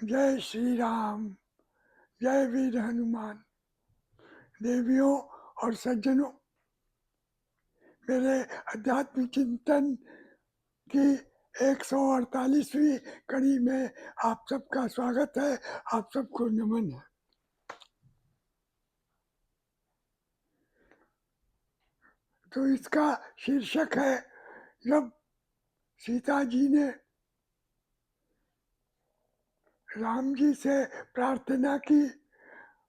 जय श्री राम। जय वीर हनुमान। देवियों और सज्जनों, मेरे अध्यात्म चिंतन की 148वीं कड़ी में आप सबका स्वागत है। आप सबको नमन है। तो इसका शीर्षक है, जब सीता जी ने राम जी से प्रार्थना की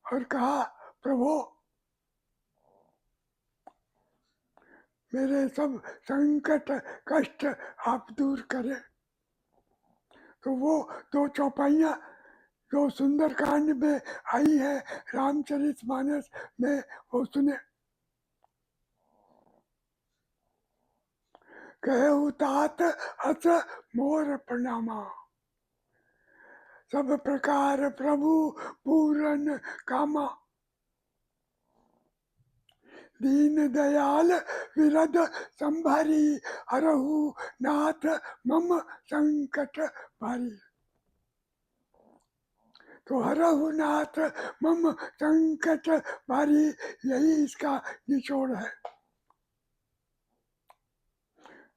और कहा, प्रभु मेरे सब संकट कष्ट आप दूर करें। तो वो दो चौपाइयाँ जो सुंदरकांड में आई है, रामचरितमानस में, वो सुने। कहु तात अस मोर प्रणामा, सब प्रकार प्रभु पूरन कामा। दीन दयाल विरद संभारी, हरहु नाथ मम संकट भारी। तो हरहु नाथ मम संकट भारी, यही इसका निचोड़ है।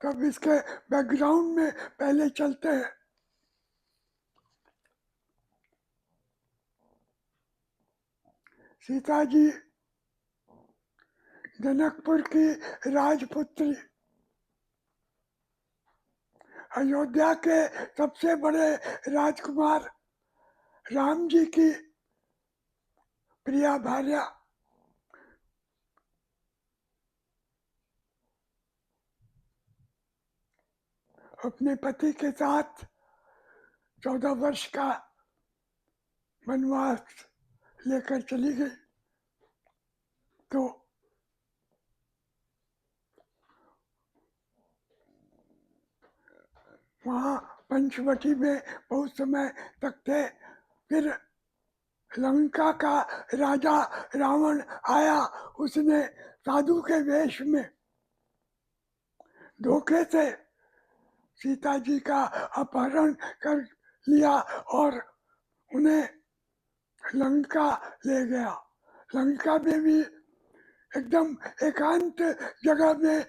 तब इसके बैकग्राउंड में पहले चलते हैं। सीता जी जनकपुर की राजपुत्री, अयोध्या के सबसे बड़े राजकुमार राम जी की प्रिया भार्या, अपने पति के साथ 14 वर्ष का वनवास लेकर चली गई। तो वहाँ पंचवटी में बहुत समय तक थे। फिर लंका का राजा रावण आया। उसने साधु के वेश में धोखे से सीता जी का अपहरण कर लिया और उन्हें लंका ले गया। लंका में भी एकदम एकांत जगह में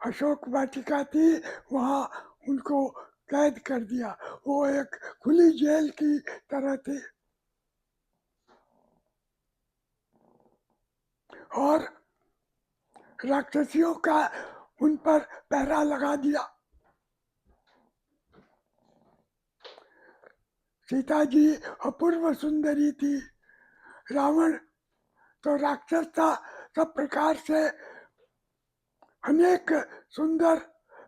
अशोक वाटिका थी, वहाँ उनको कैद कर दिया। वो एक खुली जेल की तरह थी। और राक्षसियों का उन पर पहरा लगा दिया। सीता जी अपूर्व सुंदरी थी। रावण तो राक्षस था। सब प्रकार से अनेक सुंदर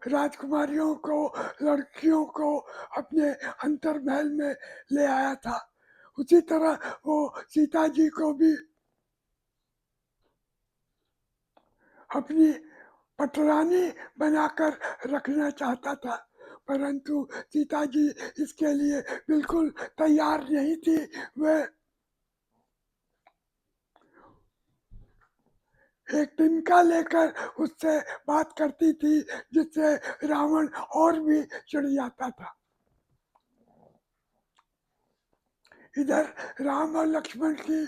राजकुमारियों को, लड़कियों को अपने अंतर्महल में ले आया था। उसी तरह वो सीता जी को भी अपनी पटरानी बनाकर रखना चाहता था, परंतु सीता जी इसके लिए बिल्कुल तैयार नहीं थी। वे एक तिनका लेकर उससे बात करती थी, जिससे रावण और भी चिढ़ जाता था। इधर राम और लक्ष्मण की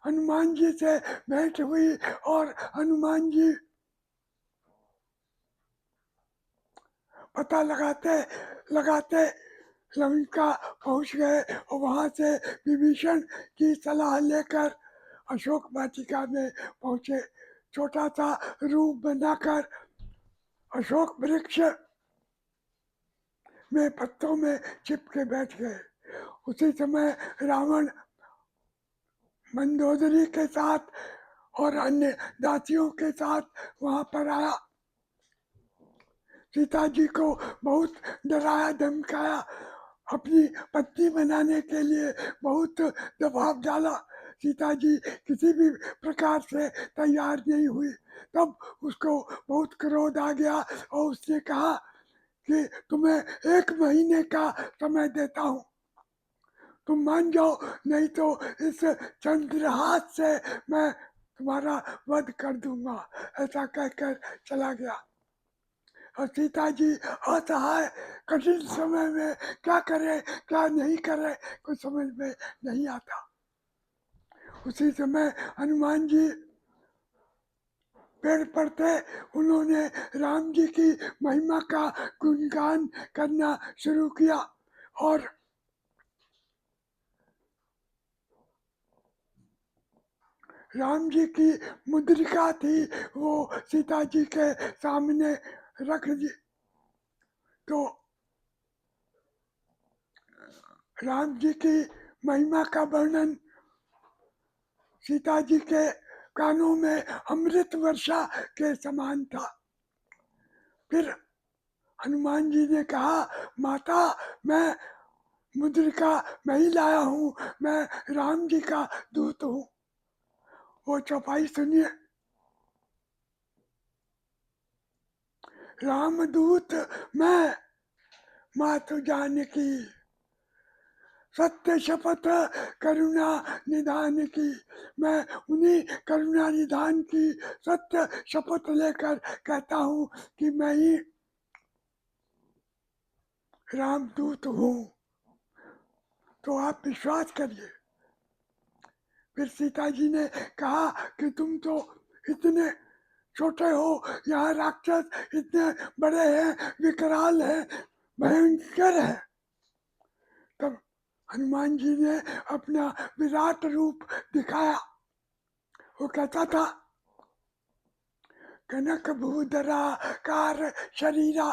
हनुमान जी से भेंट हुई और हनुमान जी पता लगाते लगाते लंका पहुंच गए और वहां से विभीषण की सलाह लेकर अशोक वाटिका में पहुंचे। छोटा सा रूप बनाकर अशोक वृक्ष में पत्तों में चिपके बैठ गए। उसी समय रावण मंदोदरी के साथ और अन्य दासियों के साथ वहां पर आया। सीता जी को बहुत डराया धमकाया, अपनी पत्नी बनाने के लिए बहुत दबाव डाला। सीता जी किसी भी प्रकार से तैयार नहीं हुई। तब उसको बहुत क्रोध आ गया और उसने कहा कि तुम्हें 1 महीने का समय देता हूँ, तुम मान जाओ, नहीं तो इस चंद्रहास से मैं तुम्हारा वध कर दूंगा। ऐसा कहकर चला गया। और सीता जी असहाय कठिन समय में क्या करे क्या नहीं करे कुछ समझ में नहीं आता। उसी समय हनुमान जी पेड़ पर थे, उन्होंने राम जी की महिमा का गुणगान करना शुरू किया और राम जी की मुद्रिका थी वो सीता जी के सामने रख दी। तो राम जी की महिमा का वर्णन सीता जी के कानों में अमृत वर्षा के समान था। फिर हनुमान जी ने कहा, माता मैं मुद्रिका मैं ही लाया हूँ, मैं राम जी का दूत हूँ। वो चौपाई सुनिए। रामदूत मैं मातु जानकी, सत्य शपथ करुणा निधान की। मैं उन्हीं करुणा निधान की सत्य शपथ लेकर कहता हूँ कि मैं ही रामदूत हूँ, तो आप विश्वास करिए। फिर सीता जी ने कहा कि तुम तो इतने छोटे हो, यहाँ राक्षस इतने बड़े हैं, विकराल हैं, भयंकर है। तब हनुमान जी ने अपना विराट रूप दिखाया। वो कहता था, कनक भूधरा कार शरीरा,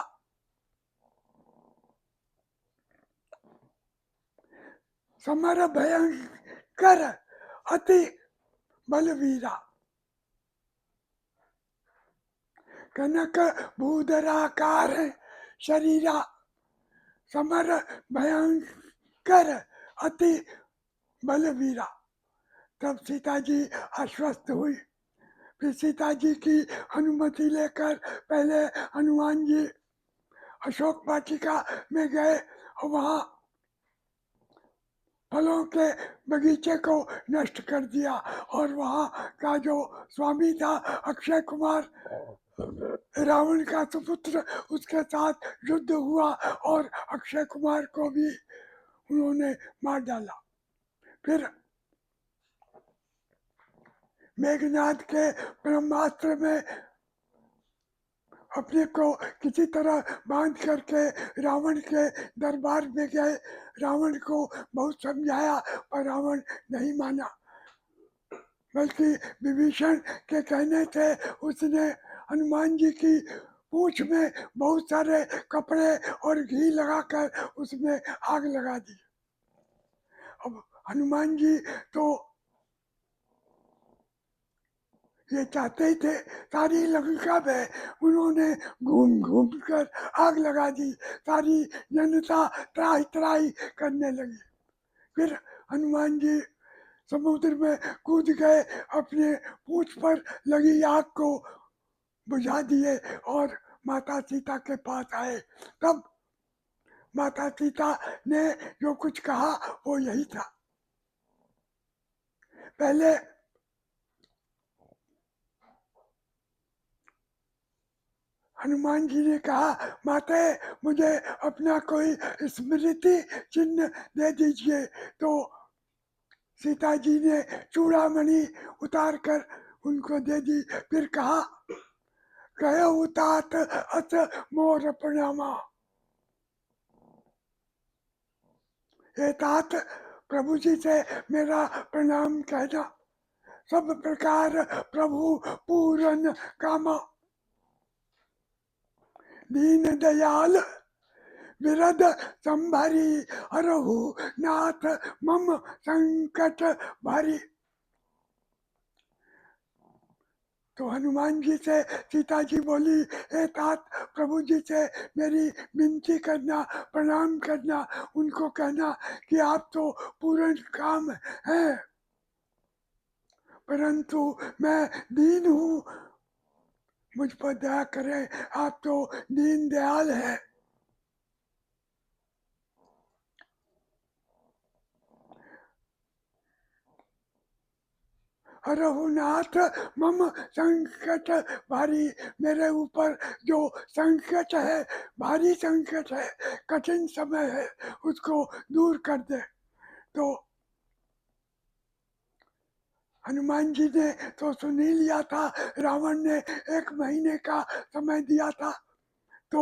समर भयंकर अति बलवीरा। कनक भूधराकार शरीरा, समर भयंकर अति बलवीरा। तब सीता जी आश्वस्त हुई। फिर सीता जी की अनुमति लेकर पहले हनुमान जी अशोक वाटिका में गए और वहाँ फलों के बगीचे को नष्ट कर दिया और वहाँ का जो स्वामी था अक्षय कुमार, रावण का सुपुत्र, उसके साथ युद्ध हुआ और अक्षय कुमार को भी उन्होंने मार डाला। फिर मेघनाद के ब्रह्मास्त्र में अपने को किसी तरह बांध करके रावण के दरबार में गए। रावण को बहुत समझाया पर रावण नहीं माना, बल्कि विभीषण के कहने से उसने हनुमान जी की पूंछ में बहुत सारे कपड़े और घी लगाकर उसमें आग लगा दी। अब हनुमान जी तो ये चाहते ही थे, सारी लंका में उन्होंने घूम घूम कर आग लगा दी, सारी जनता त्राही त्राही करने लगी। फिर हनुमान जी समुद्र में कूद गए, अपने पूंछ पर लगी आग को बुझा दिए और माता सीता के पास आए। तब माता सीता ने जो कुछ कहा वो यही था। पहले हनुमान जी ने कहा, माते मुझे अपना कोई स्मृति चिन्ह दे दीजिए। तो सीता जी ने चूड़ामणि उतार कर उनको दे दी। फिर कहा, कहे उतात अस मोर प्रणामा। हे तात, प्रभु जी से मेरा प्रणाम कहना। सब प्रकार प्रभु पूरन कामा, दीन दयाल विरद संभरी, हरहु नाथ मम संकट भारी। तो हनुमान जी से सीता जी बोली, हे तात, प्रभु जी से मेरी विनती करना, प्रणाम करना, उनको कहना कि आप तो पूर्ण काम है, परंतु मैं दीन हूँ, मुझ पर दया करें, आप तो दीन दयाल है। हरहु नाथ मम संकट भारी, मेरे ऊपर जो संकट है, भारी संकट है, कठिन समय है, उसको दूर कर दे। तो हनुमान जी ने तो सुन ही लिया था, रावण ने 1 महीने का समय दिया था। तो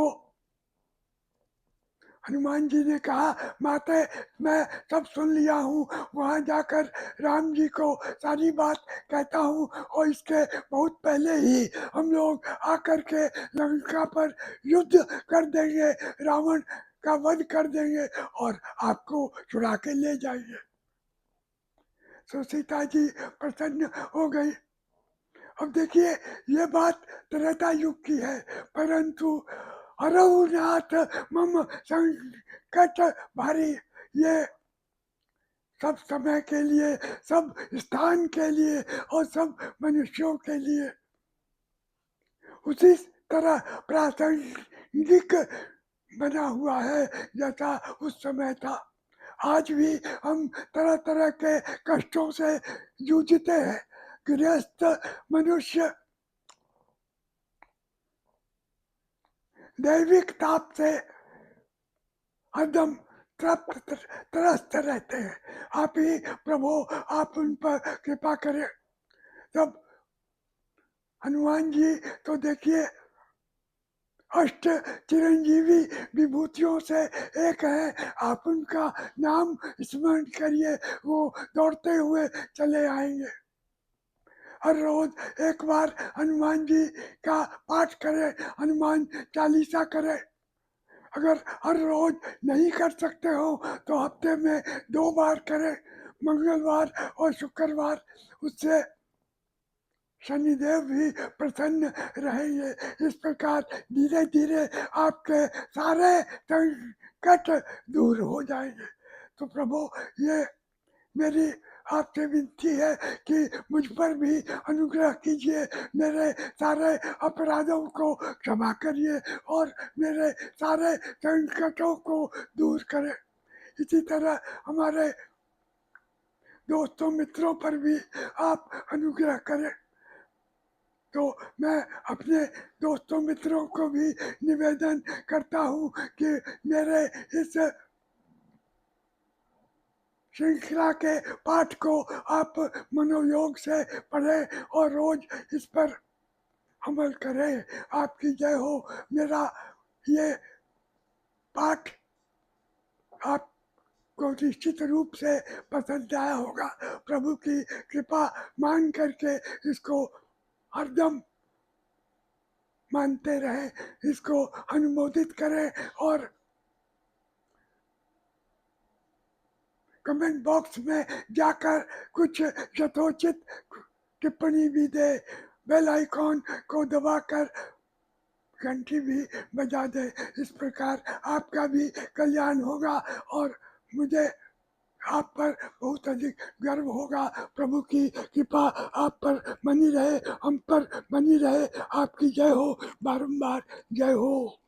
हनुमान जी ने कहा, माते मैं सब सुन लिया हूँ, वहाँ जाकर राम जी को सारी बात कहता हूँ, और इसके बहुत पहले ही हम लोग आकर के लंका पर युद्ध कर देंगे, रावण का वध कर देंगे और आपको छुड़ा के ले जाएंगे। तो सीता जी प्रसन्न हो गई। अब देखिए, ये बात त्रेता युग की है, परंतु हरहु नाथ मम संकट भारी, ये सब समय के लिए, सब स्थान के लिए और सब मनुष्यों के लिए उसी तरह प्रासंगिक बना हुआ है जैसा उस समय था। आज भी हम तरह तरह के कष्टों से जूझते हैं। गृहस्थ मनुष्य दैविक ताप से हरदम त्रस्त रहते हैं। आप ही प्रभु, आप उन पर कृपा करें। तब हनुमान जी तो देखिए अष्ट चिरंजीवी विभूतियों से एक है, आप उनका नाम स्मरण करिए, वो दौड़ते हुए चले आएंगे। हर रोज एक बार हनुमान जी का पाठ करें, हनुमान चालीसा करें। अगर हर रोज नहीं कर सकते हो तो हफ्ते में 2 बार करें, मंगलवार और शुक्रवार। उससे शनिदेव भी प्रसन्न रहेंगे। इस प्रकार धीरे धीरे आपके सारे संकट दूर हो जाएंगे। तो प्रभु, ये मेरी आपसे विनती है कि मुझ पर भी अनुग्रह कीजिए, मेरे सारे अपराधों को क्षमा करिए और मेरे सारे संकटों को दूर करें। इसी तरह हमारे दोस्तों मित्रों पर भी आप अनुग्रह करें। तो मैं अपने दोस्तों मित्रों को भी निवेदन करता हूँ कि मेरे इस श्रृंखला के पाठ को आप मनोयोग से पढ़ें और रोज इस पर अमल करें। आपकी जय हो। मेरा ये पाठ आपको निश्चित रूप से पसंद आया होगा। प्रभु की कृपा मान करके इसको हरदम मानते रहें, इसको अनुमोदित करें और कमेंट बॉक्स में जाकर कुछ यथोचित टिप्पणी भी दे। बेल आइकॉन को दबाकर घंटी भी बजा दे। इस प्रकार आपका भी कल्याण होगा और मुझे आप पर बहुत अधिक गर्व होगा। प्रभु की कृपा आप पर बनी रहे, हम पर बनी रहे। आपकी जय हो, बारंबार जय हो।